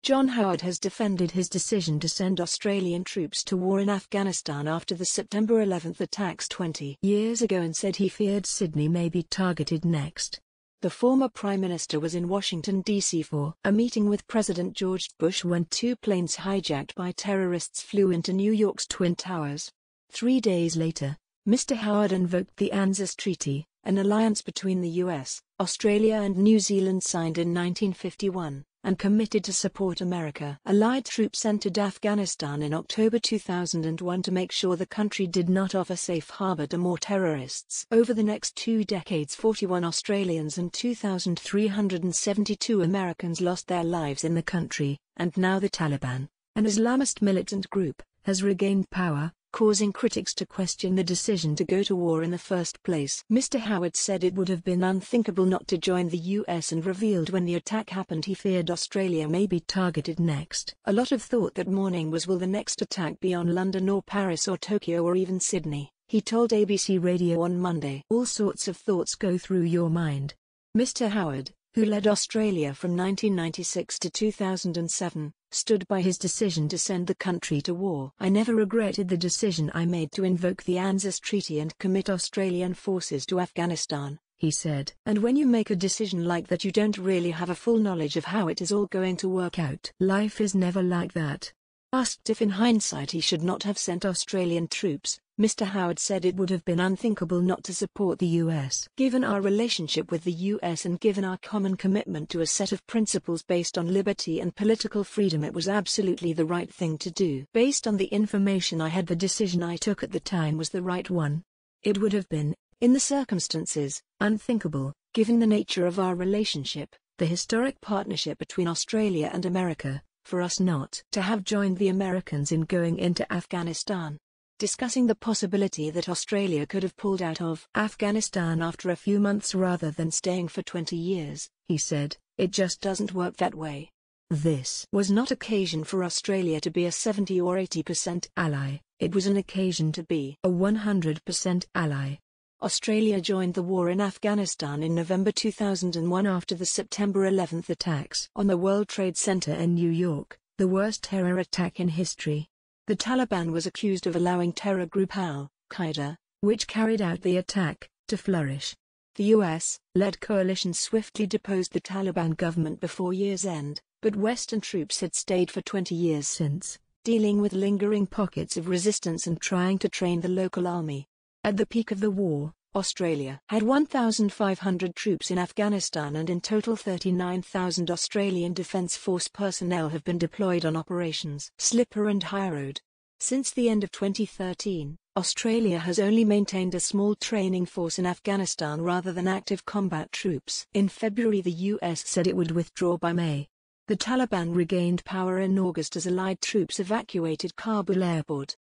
John Howard has defended his decision to send Australian troops to war in Afghanistan after the September 11 attacks 20 years ago and said he feared Sydney may be targeted next. The former Prime Minister was in Washington, D.C. for a meeting with President George Bush when two planes hijacked by terrorists flew into New York's Twin Towers. 3 days later, Mr. Howard invoked the ANZUS Treaty, an alliance between the US, Australia and New Zealand signed in 1951, and committed to support America. Allied troops entered Afghanistan in October 2001 to make sure the country did not offer safe harbor to more terrorists. Over the next 2 decades, 41 Australians and 2,372 Americans lost their lives in the country, and now the Taliban, an Islamist militant group, has regained power, causing critics to question the decision to go to war in the first place. Mr. Howard said it would have been unthinkable not to join the US and revealed when the attack happened he feared Australia may be targeted next. A lot of thought that morning was, will the next attack be on London or Paris or Tokyo or even Sydney, he told ABC Radio on Monday. All sorts of thoughts go through your mind. Mr. Howard, who led Australia from 1996 to 2007, stood by his decision to send the country to war. I never regretted the decision I made to invoke the ANZUS Treaty and commit Australian forces to Afghanistan, he said. And when you make a decision like that, you don't really have a full knowledge of how it is all going to work out. Life is never like that. Asked if in hindsight he should not have sent Australian troops, Mr. Howard said it would have been unthinkable not to support the US. Given our relationship with the US and given our common commitment to a set of principles based on liberty and political freedom, it was absolutely the right thing to do. Based on the information I had, the decision I took at the time was the right one. It would have been, in the circumstances, unthinkable, given the nature of our relationship, the historic partnership between Australia and America, for us not to have joined the Americans in going into Afghanistan. Discussing the possibility that Australia could have pulled out of Afghanistan after a few months rather than staying for 20 years, he said, it just doesn't work that way. This was not occasion for Australia to be a 70 or 80% ally, it was an occasion to be a 100% ally. Australia joined the war in Afghanistan in November 2001 after the September 11 attacks on the World Trade Center in New York, the worst terror attack in history. The Taliban was accused of allowing terror group Al-Qaeda, which carried out the attack, to flourish. The US-led coalition swiftly deposed the Taliban government before year's end, but Western troops had stayed for 20 years since, dealing with lingering pockets of resistance and trying to train the local army. At the peak of the war, Australia had 1,500 troops in Afghanistan, and in total 39,000 Australian Defence Force personnel have been deployed on Operations Slipper and High Road. Since the end of 2013, Australia has only maintained a small training force in Afghanistan rather than active combat troops. In February, the US said it would withdraw by May. The Taliban regained power in August as Allied troops evacuated Kabul airport.